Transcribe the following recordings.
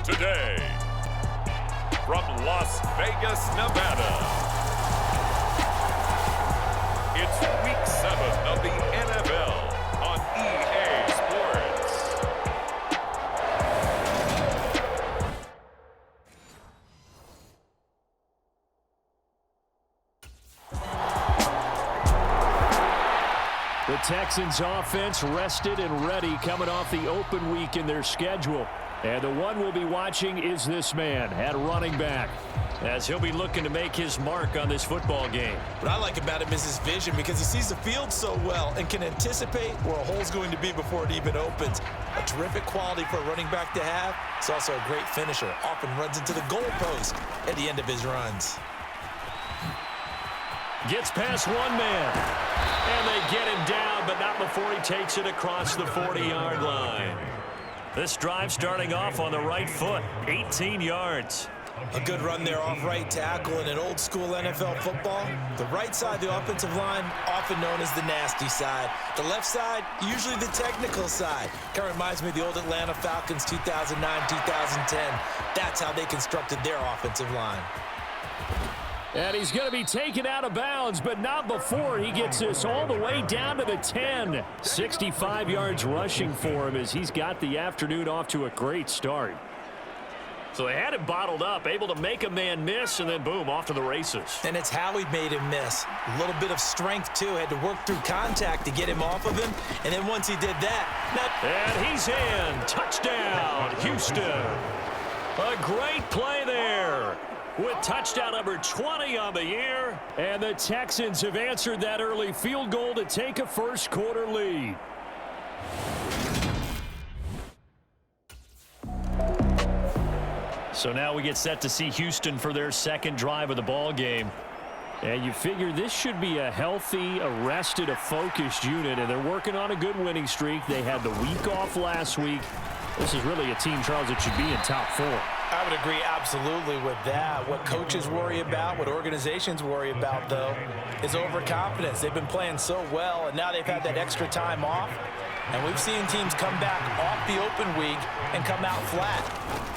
today, from Las Vegas, Nevada, it's Week 7 of the NFL on EA Sports. The Texans offense rested and ready coming off the open week in their schedule. And the one we'll be watching is this man at running back, as he'll be looking to make his mark on this football game. What I like about him is his vision, because he sees the field so well and can anticipate where a hole's going to be before it even opens. A terrific quality for a running back to have. He's also a great finisher. Often runs into the goalpost at the end of his runs. Gets past one man. And they get him down, but not before he takes it across the 40-yard line. This drive starting off on the right foot, 18 yards. A good run there off right tackle in an old-school NFL football. The right side of the offensive line, often known as the nasty side. The left side, usually the technical side. Kind of reminds me of the old Atlanta Falcons 2009-2010. That's how they constructed their offensive line. And he's going to be taken out of bounds, but not before he gets this all the way down to the 10. 65 yards rushing for him as he's got the afternoon off to a great start. So they had him bottled up, able to make a man miss, and then boom, off to the races. And it's how he made him miss. A little bit of strength, too. Had to work through contact to get him off of him. And then once he did that... And he's in. Touchdown, Houston. A great play there, with touchdown number 20 on the year. And the Texans have answered that early field goal to take a first quarter lead. So now we get set to see Houston for their second drive of the ball game. And you figure this should be a healthy, a focused unit, and they're working on a good winning streak. They had the week off last week. This is really a team, Charles, that should be in top 4. I would agree absolutely with that. What coaches worry about, what organizations worry about, though, is overconfidence. They've been playing so well, and now they've had that extra time off. And we've seen teams come back off the open week and come out flat.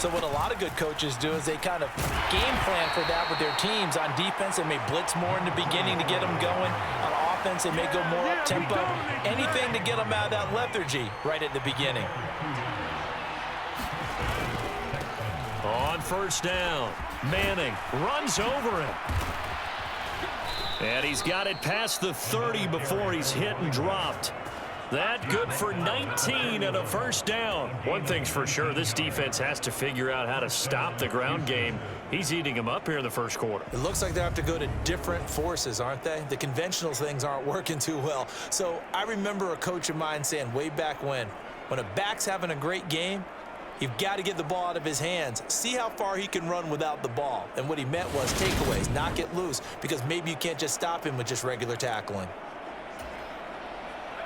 So what a lot of good coaches do is they kind of game plan for that with their teams. On defense, they may blitz more in the beginning to get them going. On offense, they may go more up-tempo. Anything to get them out of that lethargy right at the beginning. On first down, Manning runs over him. And he's got it past the 30 before he's hit and dropped. That good for 19 and a first down. One thing's for sure, this defense has to figure out how to stop the ground game. He's eating them up here in the first quarter. It looks like they have to go to different forces, aren't they? The conventional things aren't working too well. So I remember a coach of mine saying way back when a back's having a great game, you've got to get the ball out of his hands. See how far he can run without the ball. And what he meant was takeaways, knock it loose, because maybe you can't just stop him with just regular tackling.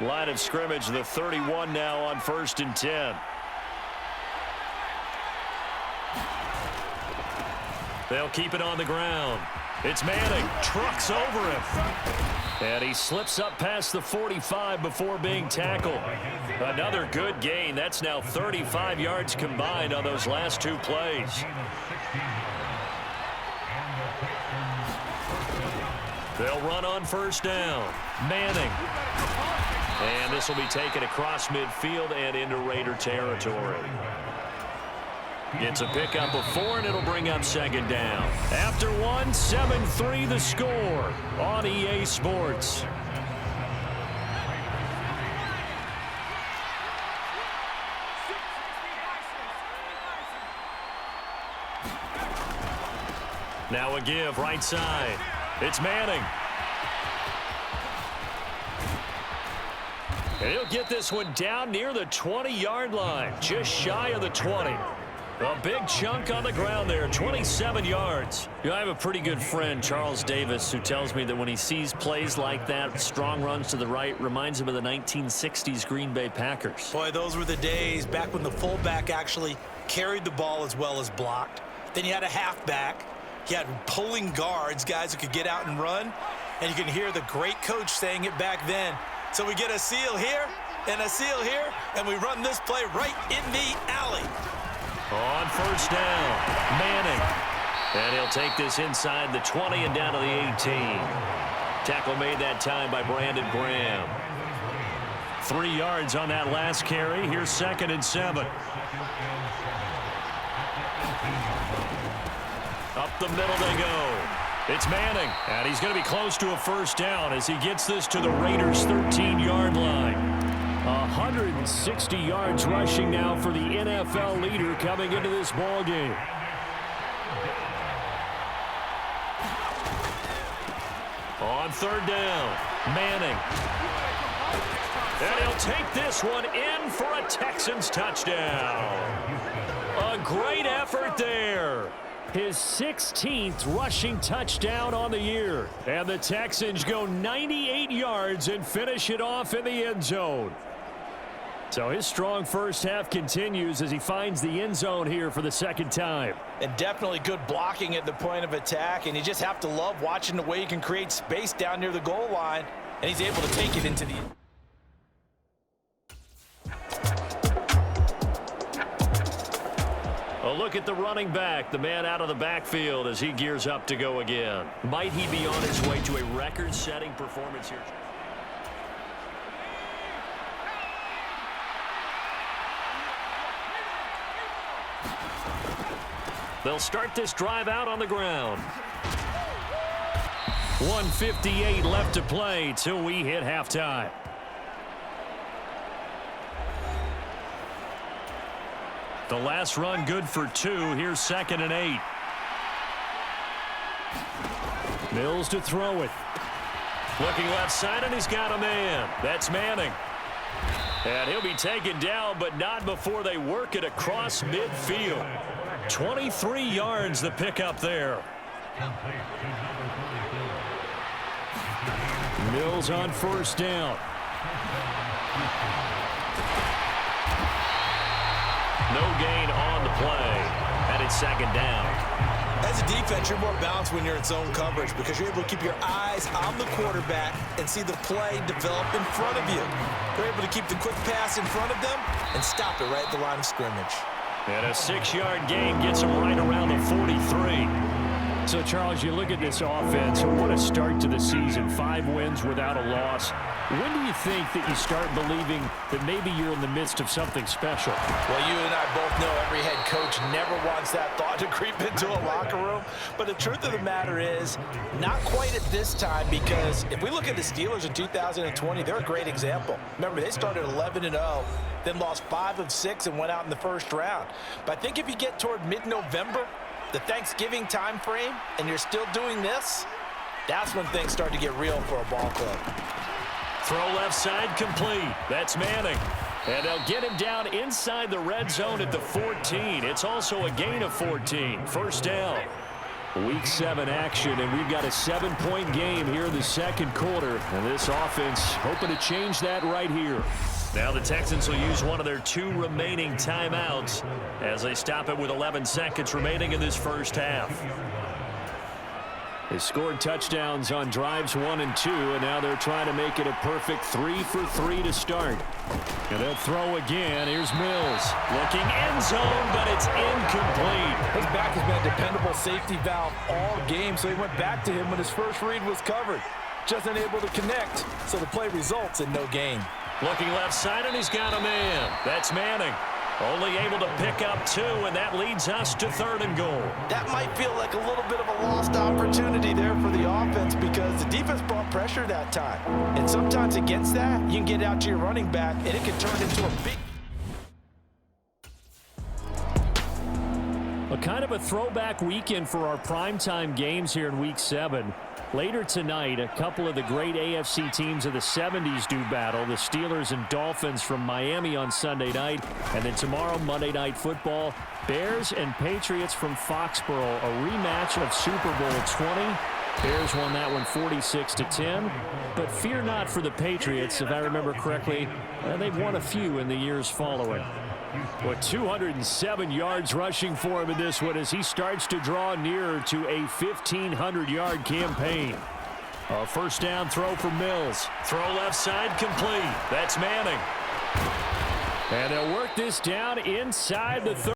Line of scrimmage, the 31 now on 1st and 10. They'll keep it on the ground. It's Manning, trucks over him. And he slips up past the 45 before being tackled. Another good gain. That's now 35 yards combined on those last two plays. They'll run on first down. Manning. And this will be taken across midfield and into Raider territory. Gets a pickup of 4, and it'll bring up second down. After one, 7-3 the score on EA Sports. Now a give, right side. It's Manning. And he'll get this one down near the 20-yard line, just shy of the 20. A big chunk on the ground there, 27 yards. You know, I have a pretty good friend, Charles Davis, who tells me that when he sees plays like that, strong runs to the right, reminds him of the 1960s Green Bay Packers. Boy, those were the days back when the fullback actually carried the ball as well as blocked. Then you had a halfback. You had pulling guards, guys who could get out and run. And you can hear the great coach saying it back then. So we get a seal here and a seal here, and we run this play right in the alley. On first down. Manning. And he'll take this inside the 20 and down to the 18. Tackle made that time by Brandon Graham. 3 yards on that last carry. Here's 2nd and 7. Up the middle they go. It's Manning, and he's going to be close to a first down as he gets this to the Raiders' 13-yard line. 160 yards rushing now for the NFL leader coming into this ball game. On 3rd down, Manning. And he'll take this one in for a Texans touchdown. A great effort there. His 16th rushing touchdown on the year. And the Texans go 98 yards and finish it off in the end zone. So his strong first half continues as he finds the end zone here for the 2nd time. And definitely good blocking at the point of attack. And you just have to love watching the way he can create space down near the goal line. And he's able to take it into the... A look at the running back, the man out of the backfield as he gears up to go again. Might he be on his way to a record-setting performance here? They'll start this drive out on the ground. 1:58 left to play till we hit halftime. The last run good for 2. Here's 2nd and 8. Mills to throw it. Looking left side, and he's got a man. That's Manning. And he'll be taken down, but not before they work it across midfield. 23 yards the pickup there. Mills on 1st down. No gain on the play, and it's 2nd down. As a defense, you're more balanced when you're in zone coverage because you're able to keep your eyes on the quarterback and see the play develop in front of you. You're able to keep the quick pass in front of them and stop it right at the line of scrimmage. And a 6-yard gain gets him right around the 43. So, Charles, you look at this offense, what a start to the season. 5 wins without a loss. When do you think that you start believing that maybe you're in the midst of something special? Well, you and I both know every head coach never wants that thought to creep into a locker room. But the truth of the matter is, not quite at this time, because if we look at the Steelers in 2020, they're a great example. Remember, they started 11-0, then lost 5 of 6 and went out in the first round. But I think if you get toward mid-November, the Thanksgiving time frame, and you're still doing this, that's when things start to get real for a ball club. Throw left side complete. That's Manning. And they'll get him down inside the red zone at the 14. It's also a gain of 14. First down. Week 7 action, and we've got a 7-point game here in the 2nd quarter. And this offense hoping to change that right here. Now the Texans will use one of their 2 remaining timeouts as they stop it with 11 seconds remaining in this first half. They scored touchdowns on drives 1 and 2, and now they're trying to make it a perfect 3 for 3 to start. And they'll throw again. Here's Mills. Looking end zone, but it's incomplete. His back has been a dependable safety valve all game, so he went back to him when his first read was covered. Just unable to connect, so the play results in no gain. Looking left side, and he's got a man. That's Manning. Only able to pick up 2, and that leads us to 3rd and goal. That might feel like a little bit of a lost opportunity there for the offense because the defense brought pressure that time. And sometimes against that, you can get out to your running back, and it can turn into a big... A kind of a throwback weekend for our primetime games here in Week 7. Later tonight, a couple of the great AFC teams of the 70s do battle. The Steelers and Dolphins from Miami on Sunday night. And then tomorrow, Monday Night Football, Bears and Patriots from Foxborough. A rematch of Super Bowl 20. Bears won that one 46-10. But fear not for the Patriots. If I remember correctly, they've won a few in the years following. With 207 yards rushing for him in this one as he starts to draw nearer to a 1,500-yard campaign. A first down throw for Mills. Throw left side complete. That's Manning. And they'll work this down inside the 30.